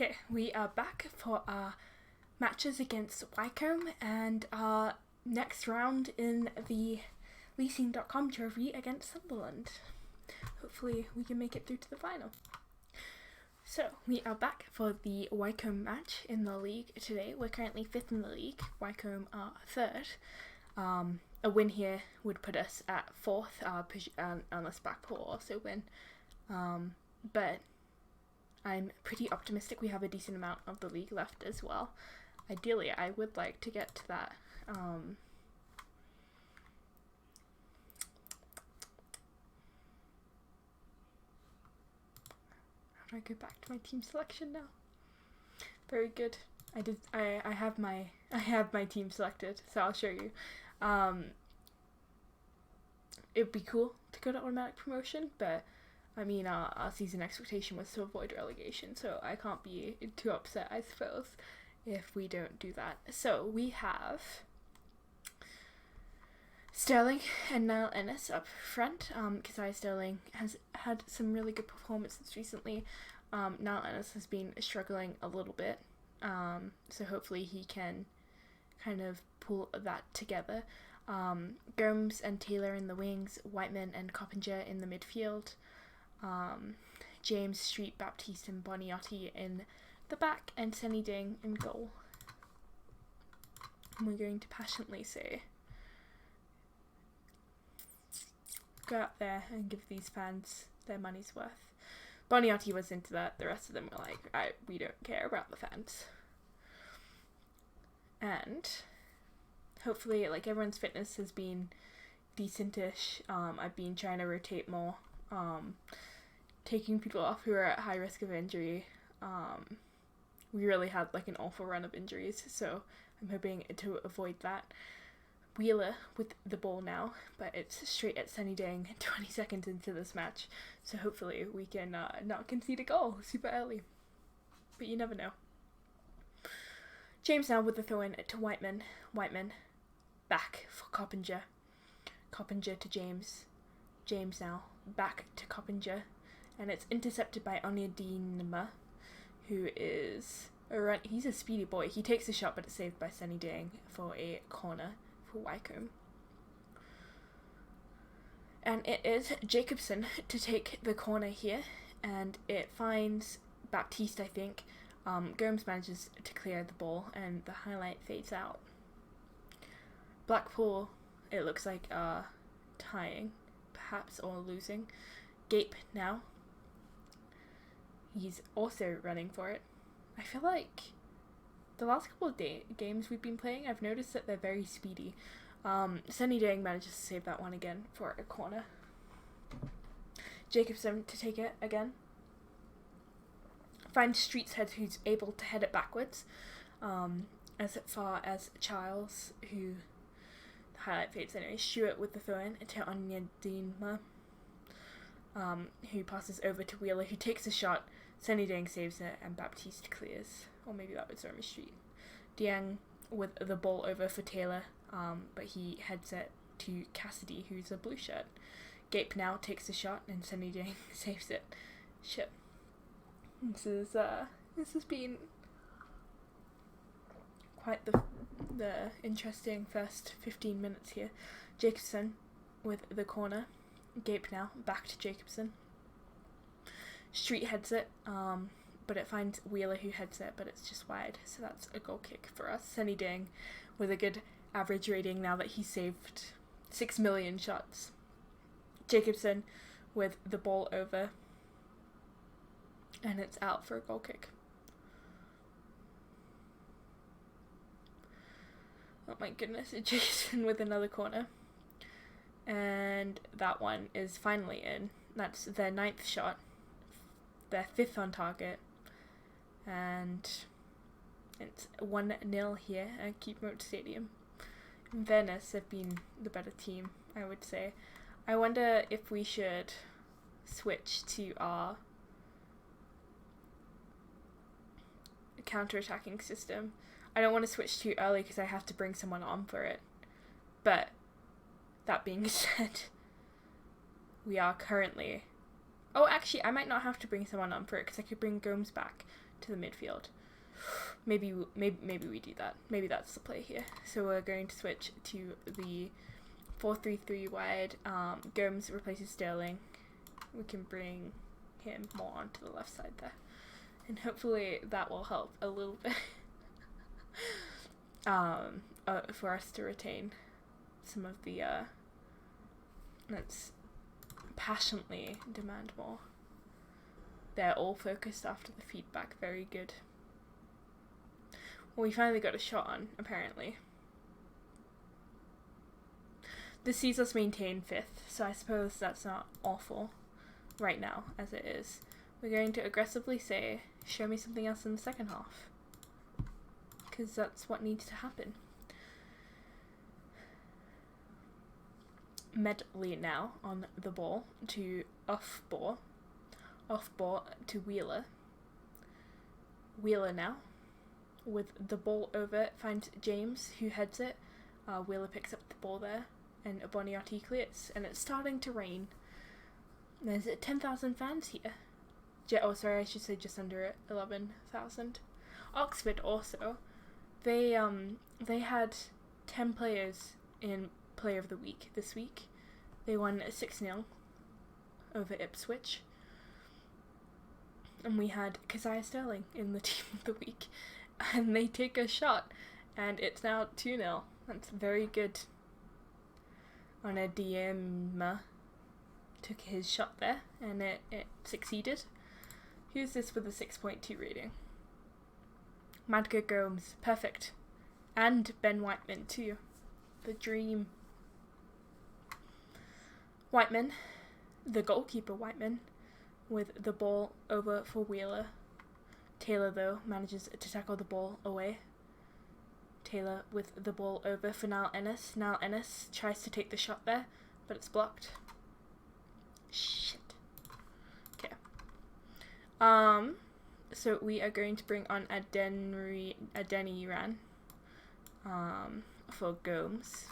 Okay, we are back for our matches against Wycombe and our next round in the leasing.com trophy against Sunderland. Hopefully we can make it through to the final. So, we are back for the Wycombe match in the league today. We're currently 5th in the league. Wycombe are 3rd. A win here would put us at 4th, unless Blackpool also win. But I'm pretty optimistic we have a decent amount of the league left as well. Ideally, I would like to get to that. How do I go back to my team selection now? Very good. I have my team selected, so I'll show you. It'd be cool to go to automatic promotion, but I mean, our season expectation was to avoid relegation, so I can't be too upset, I suppose, if we don't do that. So we have Sterling and Niall Ennis up front. Keziah Sterling has had some really good performances recently. Niall Ennis has been struggling a little bit, so hopefully he can kind of pull that together. Gomes and Taylor in the wings, Whiteman and Coppinger in the midfield. James, Street, Baptiste and Boniotti in the back, and Senny Ding in goal. And we're going to passionately say, go out there and give these fans their money's worth. Boniotti was into that, the rest of them were like, we don't care about the fans. And hopefully, everyone's fitness has been decentish. I've been trying to rotate more. Taking people off who are at high risk of injury. We really had an awful run of injuries, so I'm hoping to avoid that. Wheeler with the ball now, but it's straight at Senny Ding 20 seconds into this match, so hopefully we can not concede a goal super early, but you never know. James now with the throw in to Whiteman. Whiteman back for Coppinger. Coppinger to James. James now back to Coppinger, and it's intercepted by Onyedinma, who is he's a speedy boy. He takes a shot, but it's saved by Senny Ding for a corner for Wycombe. And it is Jacobson to take the corner here, and it finds Baptiste, I think. Gomes manages to clear the ball, and the highlight fades out. Blackpool, it looks like, are tying, perhaps, or losing. Gape now. He's also running for it. I feel like the last couple of games we've been playing, I've noticed that they're very speedy. Senny Ding manages to save that one again for a corner. Jacobson to take it again. Finds Streets head, who's able to head it backwards. As far as Charles, who the highlight fades anyway. Stewart with the throw in to Onyedinma, who passes over to Wheeler, who takes a shot. Senny Ding saves it, and Baptiste clears. Or maybe that was Remy Street. Dieng with the ball over for Taylor, but he heads it to Cassidy, who's a blue shirt. Gape now takes a shot, and Senny Ding saves it. Shit. This has been quite the interesting first 15 minutes here. Jacobson with the corner. Gape now back to Jacobson. Street heads it, but it finds Wheeler, who heads it, but it's just wide, so that's a goal kick for us. Senny Ding with a good average rating now that he saved 6 million shots. Jacobson with the ball over, and it's out for a goal kick. Oh my goodness, Jason with another corner. And that one is finally in. That's their 9th shot. Their 5th on target. And it's 1-0 here at Keep Moat Stadium. Inverness have been the better team, I would say. I wonder if we should switch to our counter-attacking system. I don't want to switch too early because I have to bring someone on for it. But that being said, we are currently... Oh, actually, I might not have to bring someone on for it because I could bring Gomes back to the midfield. Maybe we do that. Maybe that's the play here. So we're going to switch to the 4-3-3 wide. Gomes replaces Sterling. We can bring him more onto the left side there, and hopefully that will help a little bit for us to retain some of the let's passionately demand more. They're all focused after the feedback. Very good. Well, we finally got a shot on, apparently. This sees us maintain 5th, so I suppose that's not awful right now, as it is. We're going to aggressively say, show me something else in the second half. Because that's what needs to happen. Medley now on the ball to off ball to Wheeler. Wheeler now with the ball over, finds James who heads it. Wheeler picks up the ball there and Boniati clears, and it's starting to rain. There's 10,000 fans here. I should say just under 11,000. Oxford also, they had 10 players in Player of the Week this week. They won 6-0 over Ipswich. And we had Keziah Sterling in the Team of the Week. And they take a shot, and it's now 2-0. That's very good. On a DM took his shot there, and it succeeded. Who's this with a 6.2 rating? Madga Gomes, perfect. And Ben Whiteman too. The dream. Whiteman, the goalkeeper Whiteman, with the ball over for Wheeler. Taylor, though, manages to tackle the ball away. Taylor with the ball over for Niall Ennis. Niall Ennis tries to take the shot there, but it's blocked. Shit. Okay. So we are going to bring on a Danni Ran for Gomes.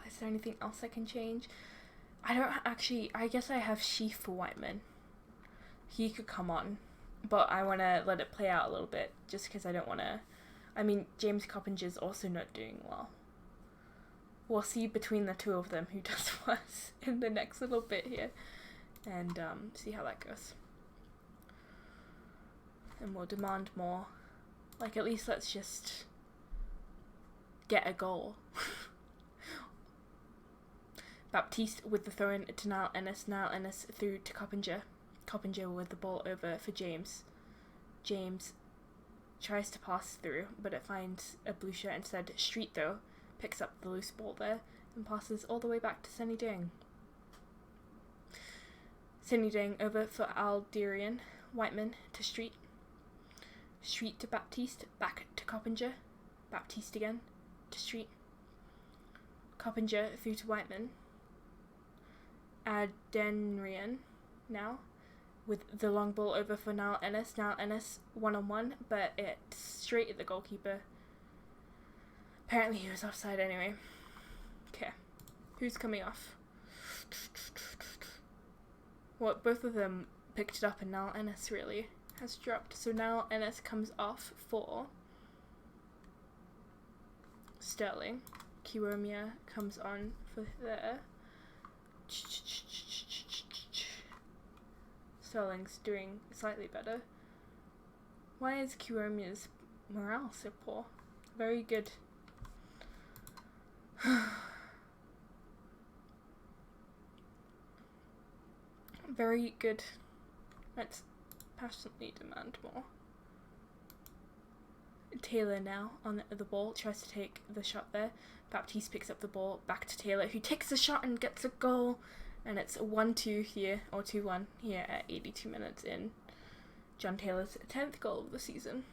Is there anything else I can change? I guess I have Sheaf for Whiteman. He could come on, but I want to let it play out a little bit, just because I don't want to... James Coppinger's also not doing well. We'll see between the two of them who does worse in the next little bit here, and see how that goes. And we'll demand more. At least let's just get a goal. Baptiste with the throw in to Niall Ennis. Niall Ennis through to Coppinger. Coppinger with the ball over for James. James tries to pass through, but it finds a blue shirt instead. Street, though, picks up the loose ball there and passes all the way back to Senny Ding. Senny Ding over for Alderian. Whiteman to Street. Street to Baptiste. Back to Coppinger. Baptiste again to Street. Coppinger through to Whiteman. Adenrian now with the long ball over for Niall Ennis. Niall Ennis 1-on-1, but it's straight at the goalkeeper. Apparently he was offside anyway. Okay, who's coming off? Well, both of them picked it up, and Niall Ennis really has dropped. So Niall Ennis comes off for Sterling. Kiwomia comes on for there. Sterling's doing slightly better. Why is Kiwomia's morale so poor? Very good. Very good. Let's passionately demand more. Taylor now on the ball, tries to take the shot there. Baptiste picks up the ball, back to Taylor, who takes the shot and gets a goal. And it's 1-2 here, or 2-1 here at 82 minutes in. John Taylor's 10th goal of the season.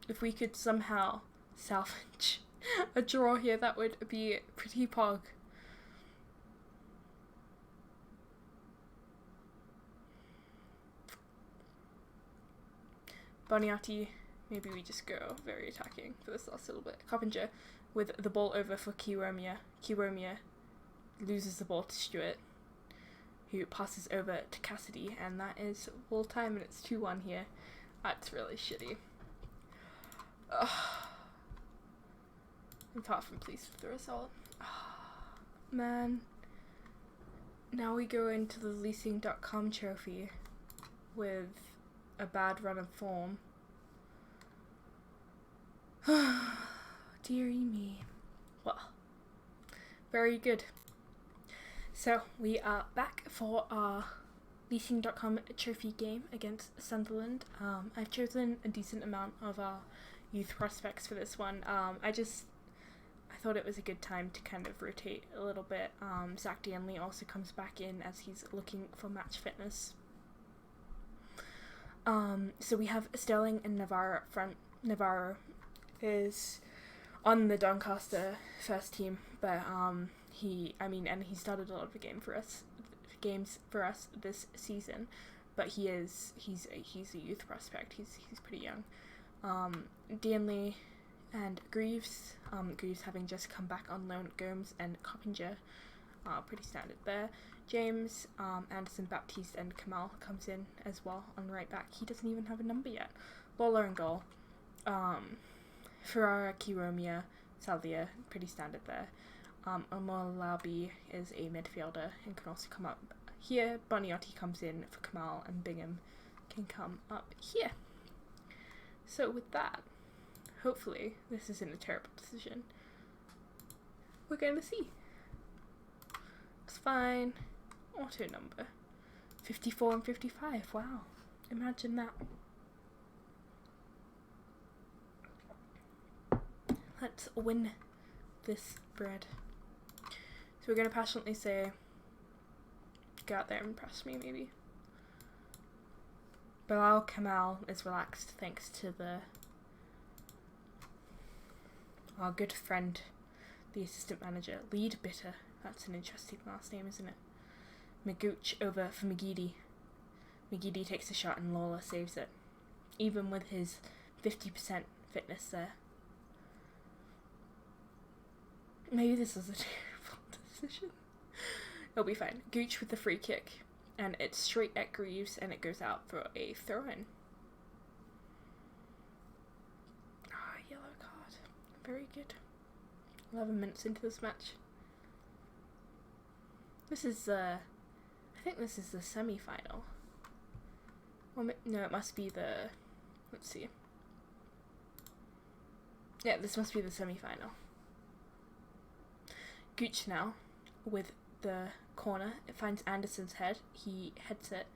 If we could somehow salvage a draw here, that would be pretty pog. Boniati, maybe we just go very attacking for this last little bit. Coppinger with the ball over for Kiwomia. Kiromia loses the ball to Stewart, who passes over to Cassidy, and that is full time, and it's 2-1 here. That's really shitty. Ugh. I'm far from pleased with the result. Man. Now we go into the leasing.com trophy with a bad run of form. Dearie me. Well, very good. So we are back for our leasing.com trophy game against Sunderland. I've chosen a decent amount of our youth prospects for this one. I thought it was a good time to kind of rotate a little bit. Zach Danni also comes back in as he's looking for match fitness. So we have Sterling and Navarro up front. Navarro is on the Doncaster first team, but he started a lot of games for us this season, but he's a youth prospect. He's pretty young. Danley and Greaves. Greaves having just come back on loan. Gomes and Coppinger, pretty standard there. James, Anderson, Baptiste, and Kamal comes in as well on right back. He doesn't even have a number yet. Lawler in goal. Ferrara, Kiromia, Salvia, pretty standard there. Omar Labi is a midfielder and can also come up here. Boniotti comes in for Kamal, and Bingham can come up here. So with that, hopefully this isn't a terrible decision. We're going to see. It's fine. Auto number 54 and 55. Wow, imagine that. Let's win this bread. So we're going to passionately say, go out there and impress me, maybe. Bilal Kamal is relaxed thanks to our good friend, the assistant manager. Lead Bitter. That's an interesting last name, isn't it? Magooch over for McGeady. McGeady takes a shot and Lawler saves it. Even with his 50% fitness there. Maybe this was a terrible decision. It'll be fine. Gooch with the free kick. And it's straight at Greaves and it goes out for a throw-in. Yellow card. Very good. 11 minutes into this match. This is, I think this is the semi-final. Well, no, it must be the, let's see. Yeah, this must be the semi-final. Gooch now with the corner. It finds Anderson's head. He heads it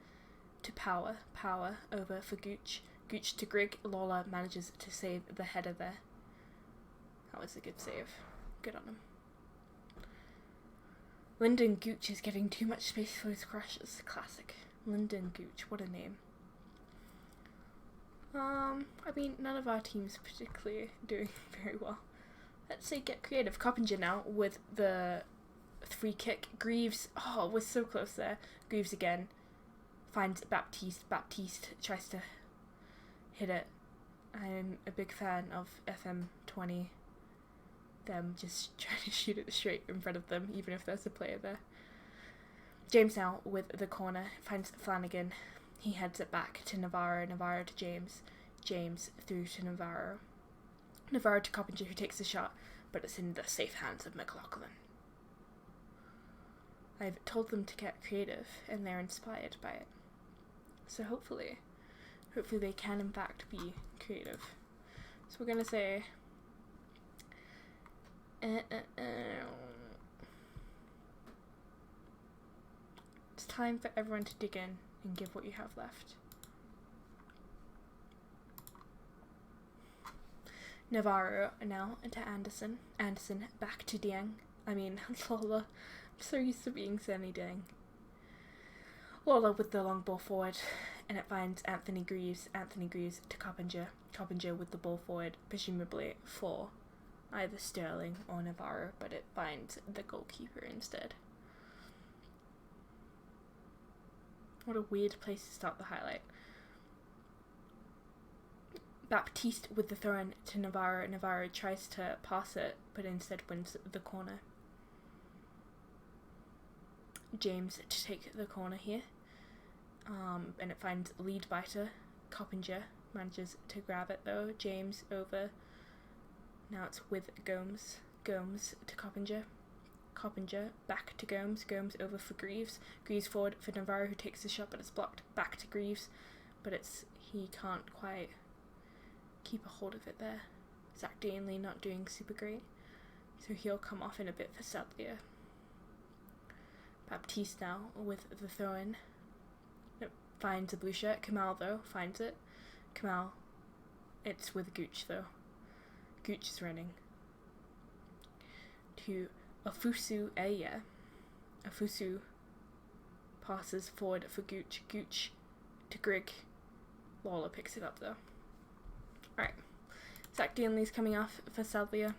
to Power. Power over for Gooch. Gooch to Grigg. Lawler manages to save the header there. That was a good save. Good on him. Lyndon Gooch is getting too much space for his crushes. Classic. Lyndon Gooch. What a name. I mean, none of our teams particularly doing very well. Let's say get creative. Coppinger now with the free kick. Greaves, oh, we're so close there. Greaves again. Finds Baptiste. Baptiste tries to hit it. I'm a big fan of FM20. Them just trying to shoot it straight in front of them, even if there's a player there. James now with the corner. Finds Flanagan. He heads it back to Navarro. Navarro to James. James through to Navarro. Navarro to Coppinger, who takes the shot, but it's in the safe hands of McLaughlin. I've told them to get creative, and they're inspired by it. So hopefully they can in fact be creative. So we're going to say... It's time for everyone to dig in and give what you have left. Navarro now to Anderson. Anderson back to Dieng. Lawler. I'm so used to being Sunny Dieng. Lawler with the long ball forward, and it finds Anthony Greaves. Anthony Greaves to Coppinger. Coppinger with the ball forward, presumably for either Sterling or Navarro, but it finds the goalkeeper instead. What a weird place to start the highlight. Baptiste with the throw-in to Navarro. Navarro tries to pass it, but instead wins the corner. James to take the corner here. And it finds lead biter. Coppinger manages to grab it though. James over. Now it's with Gomes. Gomes to Coppinger. Coppinger back to Gomes. Gomes over for Greaves. Greaves forward for Navarro, who takes the shot, but it's blocked. Back to Greaves, but he can't quite keep a hold of it there. Zach Danley not doing super great, so he'll come off in a bit for Sadlier. Baptiste now with the throw-in. It finds a blue shirt. Kamal though finds it. Kamal, it's with Gooch though. Gooch is running to Afusu Aya. Afusu passes forward for Gooch. Gooch to Grigg. Lawler picks it up though. Alright. Zach Danley's coming off for Sadlier.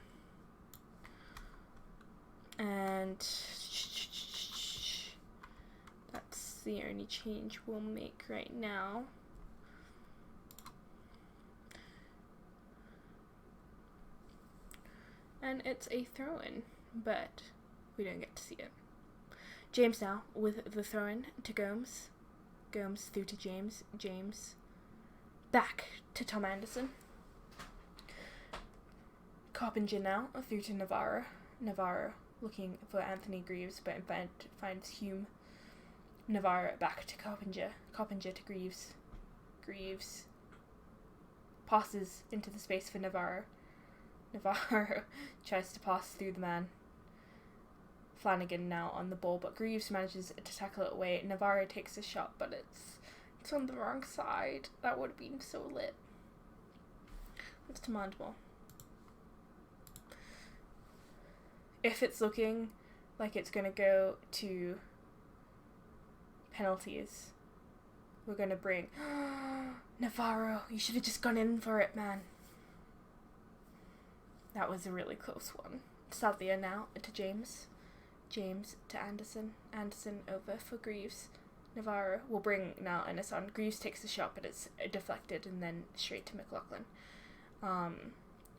And that's the only change we'll make right now. And it's a throw-in, but we don't get to see it. James now with the throw-in to Gomes. Gomes through to James. James back to Tom Anderson. Coppinger now through to Navarro. Navarro looking for Anthony Greaves, but in fact finds Hume. Navarro back to Coppinger. Coppinger to Greaves. Greaves passes into the space for Navarro. Navarro tries to pass through the man. Flanagan now on the ball, but Greaves manages to tackle it away. Navarro takes a shot, but it's on the wrong side. That would have been so lit. Let's demand more. If it's looking like it's going to go to penalties, we're going to bring... Navarro, you should have just gone in for it, man. That was a really close one. Sadlier now to James. James to Anderson. Anderson over for Greaves. Navarro will bring now Ennis on. Greaves takes the shot, but it's deflected and then straight to McLaughlin.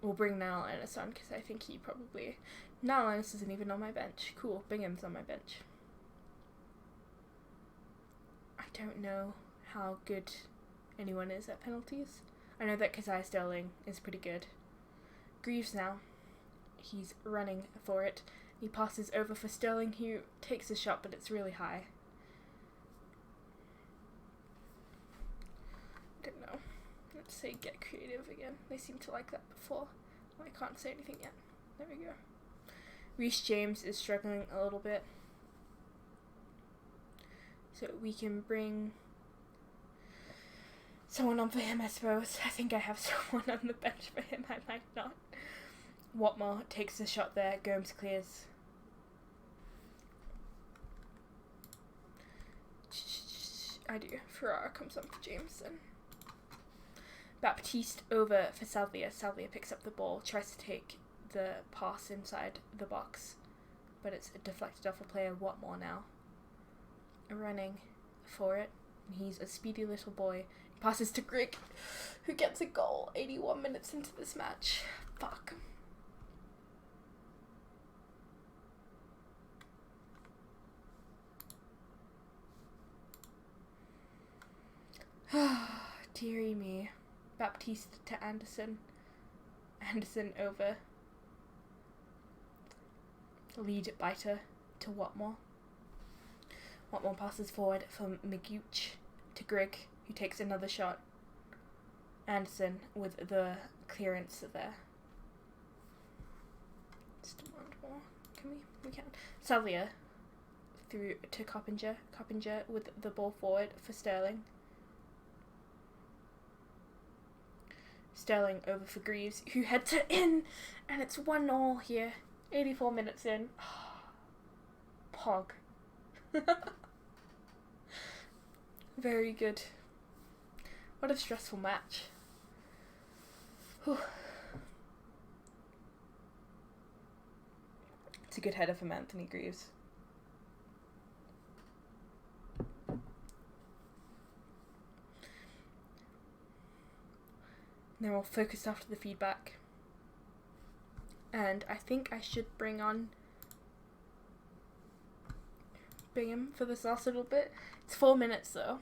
We'll bring Niall Ennis on because I think he probably... Niall Ennis isn't even on my bench. Cool, Bingham's on my bench. I don't know how good anyone is at penalties. I know that Keziah Sterling is pretty good. Greaves now. He's running for it. He passes over for Sterling, who takes a shot, but it's really high. I don't know. Let's say get creative again. They seem to like that before. I can't say anything yet. There we go. Reece James is struggling a little bit. So we can bring someone on for him, I suppose. I think I have someone on the bench for him. I might not. Watmore takes the shot there. Gomes clears. I do. Ferrara comes on for James then. Baptiste over for Sadlier. Sadlier picks up the ball, tries to take the pass inside the box, but it's deflected off a player. Watmore now running for it. He's a speedy little boy. He passes to Grigg, who gets a goal 81 minutes into this match. Fuck. Dearie me. Baptiste to Anderson. Anderson over. Lead biter to Watmore. Watmore passes forward from McGooch to Grigg, who takes another shot. Anderson with the clearance there. Let's demand more. Can we? We can. Sadlier through to Coppinger. Coppinger with the ball forward for Sterling. Sterling over for Greaves, who heads it in, and it's 1-0 here. 84 minutes in. Pog. Very good. What a stressful match. Whew. It's a good header from Anthony Greaves. They're all focused after the feedback. And I think I should bring on Bingham for this last little bit. It's 4 minutes though.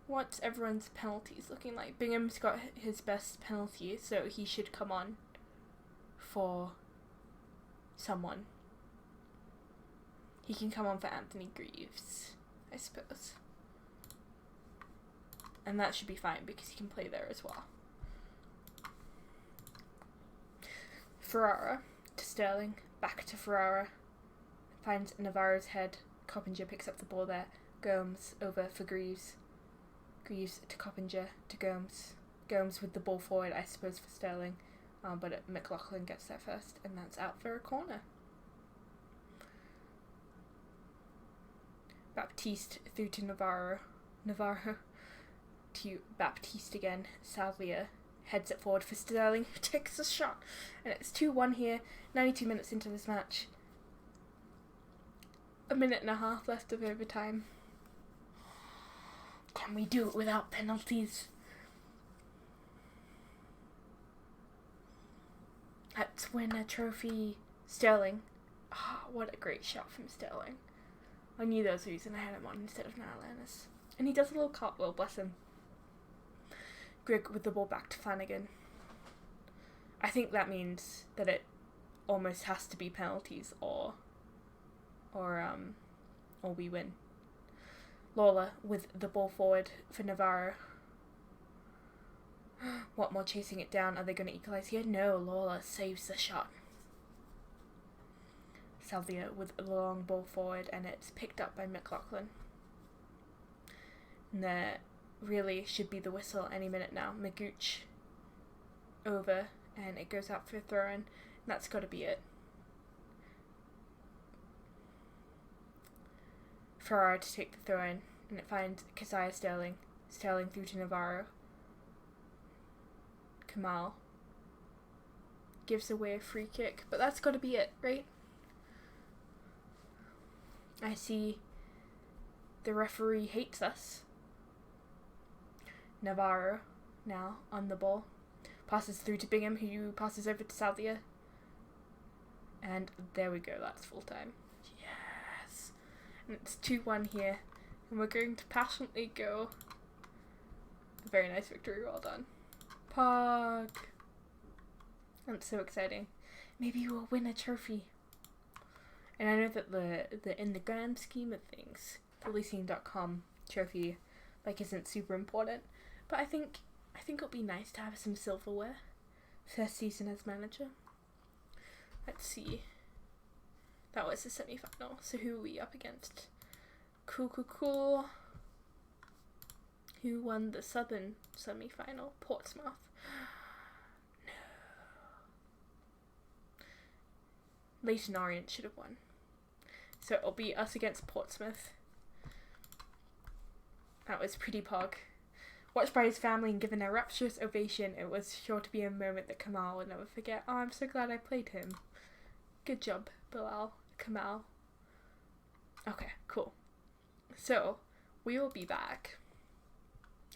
What's everyone's penalties looking like? Bingham's got his best penalty, so he should come on for someone. He can come on for Anthony Greaves, I suppose. And that should be fine because he can play there as well. Ferrara to Sterling, back to Ferrara. Finds Navarro's head. Coppinger picks up the ball there. Gomes over for Greaves. Greaves to Coppinger to Gomes. Gomes with the ball forward, I suppose, for Sterling. But McLaughlin gets there first, and that's out for a corner. Baptiste through to Navarro. Navarro to Baptiste again. Salvia heads it forward for Sterling, who takes a shot. And it's 2-1 here, 92 minutes into this match. A minute and a half left of overtime. Can we do it without penalties? Let's win a trophy. Sterling. Ah, oh, what a great shot from Sterling. I knew there was a reason I had him on instead of Naralanus. And he does a little cartwheel, bless him. Grigg with the ball back to Flanagan. I think that means that it almost has to be penalties or we win. Lawler with the ball forward for Navarro. Watmore chasing it down. Are they going to equalise here? No, Lawler saves the shot. Salvia with the long ball forward, and it's picked up by McLaughlin. And there really should be the whistle any minute now. Magooch over, and it goes out for a throw-in. And that's got to be it. Ferrara to take the throw-in, and it finds Keziah Sterling. Sterling through to Navarro. Kamal gives away a free kick, but that's got to be it, right? I see the referee hates us. Navarro now on the ball. Passes through to Bingham, who passes over to Salvia. And there we go, that's full time. Yes! And it's 2-1 here. And we're going to passionately go. A very nice victory, well done. Pog! That's so exciting. Maybe we'll win a trophy. And I know that the in the grand scheme of things, the Leasing.com trophy isn't super important, but I think it'll be nice to have some silverware. First season as manager. Let's see. That was the semi-final. So who are we up against? Cool. Who won the Southern semi-final? Portsmouth. No. Leyton Orient should have won. So it'll be us against Portsmouth. That was pretty pog. Watched by his family and given a rapturous ovation, it was sure to be a moment that Kamal would never forget. Oh, I'm so glad I played him. Good job, Bilal. Kamal. Okay, cool. So, we will be back.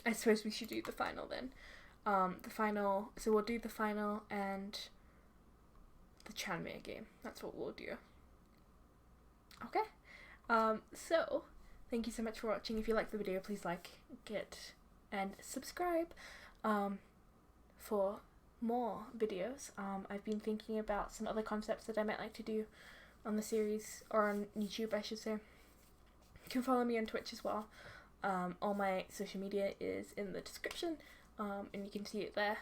I suppose we should do the final then. So we'll do the final and the Tranmere game. That's what we'll do. Okay. So, thank you so much for watching. If you like the video, please like it and subscribe for more videos. I've been thinking about some other concepts that I might like to do on the series, or on YouTube, I should say. You can follow me on Twitch as well. All my social media is in the description, and you can see it there.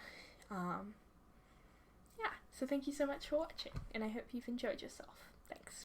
Yeah, so thank you so much for watching, and I hope you've enjoyed yourself. Thanks.